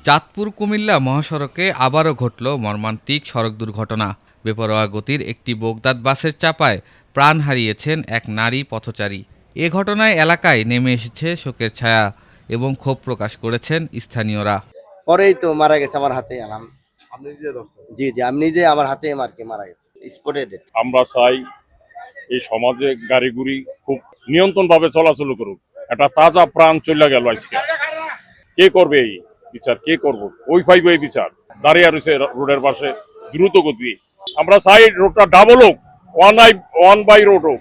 চাঁদপুর কুমিল্লা মহাসড়কে আবারও ঘটল মর্মান্তিক সড়ক দুর্ঘটনা। বেপরোয়া গতির একটি বোগদাদ বাসের চাপায় প্রাণ হারিয়েছেন এক নারী পথচারী। এ ঘটনায় এলাকায় নেমে এসেছে শোকের ছায়া এবং ক্ষোভ প্রকাশ করেছেন স্থানীয়রা। পরেই তো মারা গেছে আমার হাতে আনাম। জি জি, আমি নিজে আমার হাতে মারা গেছে স্পটে ডেথ। আমরা চাই এই সমাজে গাড়ি গুড়ি খুব নিয়ন্ত্রণ ভাবে চলাচল করুক। একটা তাজা প্রাণ চলে গেল আজকে। কে করবে এই বিচার? কে করবো? ওই পাইব এই বিচার? দাঁড়িয়ে রয়েছে রোডের পাশে দ্রুত গতি। আমরা চাই রোডটা ডাবল হোক, ওয়ান বাই রোড হোক।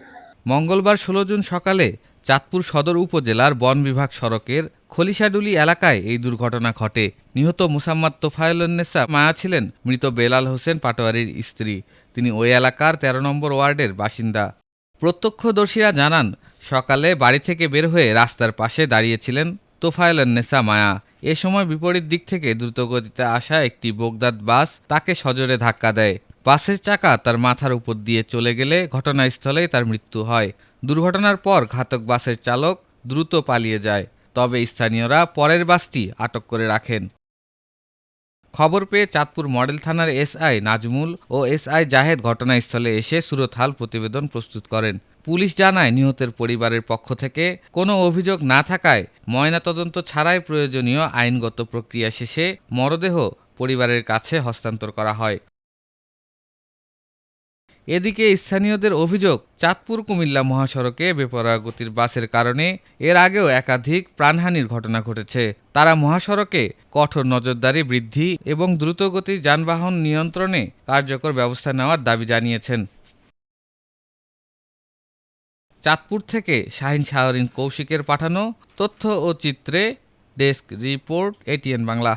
মঙ্গলবার ১৬ জুন সকালে চাঁদপুর সদর উপজেলার বন বিভাগ সড়কের খলিশাডুলি এলাকায় এই দুর্ঘটনা ঘটে। নিহত মুসাম্মাদ তোফায়েলুন্নেসা মায়া ছিলেন মৃত বেলাল হোসেন পাটোয়ারির স্ত্রী। তিনি ওই এলাকার ১৩ নম্বর ওয়ার্ডের বাসিন্দা। প্রত্যক্ষদর্শীরা জানান, সকালে বাড়ি থেকে বের হয়ে রাস্তার পাশে দাঁড়িয়েছিলেন তোফায়েলুন্নেসা মায়া। এ সময় বিপরীত দিক থেকে দ্রুতগতিতে আসা একটি বোগদাদ বাস তাকে সজোরে ধাক্কা দেয়। বাসের চাকা তার মাথার উপর দিয়ে চলে গেলে ঘটনাস্থলেই তার মৃত্যু হয়। দুর্ঘটনার পর ঘাতক বাসের চালক দ্রুত পালিয়ে যায়, তবে স্থানীয়রা পরের বাসটি আটক করে রাখেন। খবর পেয়ে চাঁদপুর মডেল থানার এসআই নাজমুল ও এসআই জাহেদ ঘটনাস্থলে এসে সুরতহাল প্রতিবেদন প্রস্তুত করেন। পুলিশ জানায়, নিহতের পরিবারের পক্ষ থেকে কোনো অভিযোগ না থাকায় ময়নাতদন্ত ছাড়াই প্রয়োজনীয় আইনগত প্রক্রিয়া শেষে মরদেহ পরিবারের কাছে হস্তান্তর করা হয়। এদিকে স্থানীয়দের অভিযোগ, চাঁদপুর কুমিল্লা মহাসড়কে বেপরোয়া গতির বাসের কারণে এর আগেও একাধিক প্রাণহানির ঘটনা ঘটেছে। তারা মহাসড়কে কঠোর নজরদারি বৃদ্ধি এবং দ্রুতগতির যানবাহন নিয়ন্ত্রণে কার্যকর ব্যবস্থা নেওয়ার দাবি জানিয়েছেন। চাঁদপুর থেকে শাহিন শাহরিন কৌশিকের পাঠানো তথ্য ও চিত্রে ডেস্ক রিপোর্ট, এটিএন বাংলা।